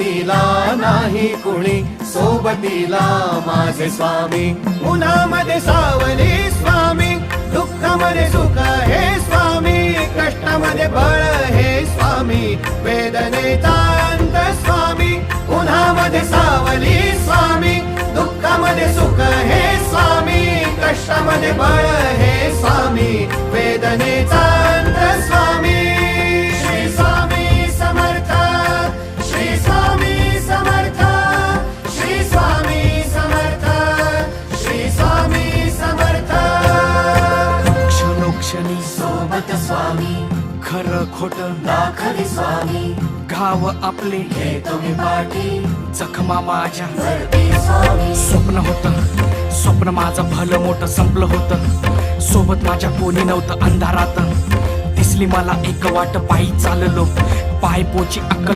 सोबतीला नाही कुणी, सोबतीला माझे स्वामी. उन्हामध्ये सावली स्वामी, दुःखामध्ये सुख हे स्वामी, कष्टामध्ये बळ हे स्वामी, वेदनेचा अंत स्वामी. उन्हामध्ये सावली स्वामी, दुःखामध्ये सुख हे स्वामी, कष्टामध्ये बळ हे स्वामी, वेदनेचा अंत स्वामी. श्री स्वामी समर्थ, श्री स्वामी समर्थ, श्री स्वामी समर्थ, श्री स्वामी समर्थ. क्षणोक्षणी सोबत स्वामी, खरं खोट दाखवी स्वामी, घाव आपले घेतो मी पाठी, जखमा माझ्या वरती स्वामी. स्वप्न होतं, स्वप्न माझं भलं मोठं संपलं होतं. सोबत माझ्या कोणी नव्हतं अंधारात. दिसली मला एक वाट, पायी चाललो, पाय पोची अक्कल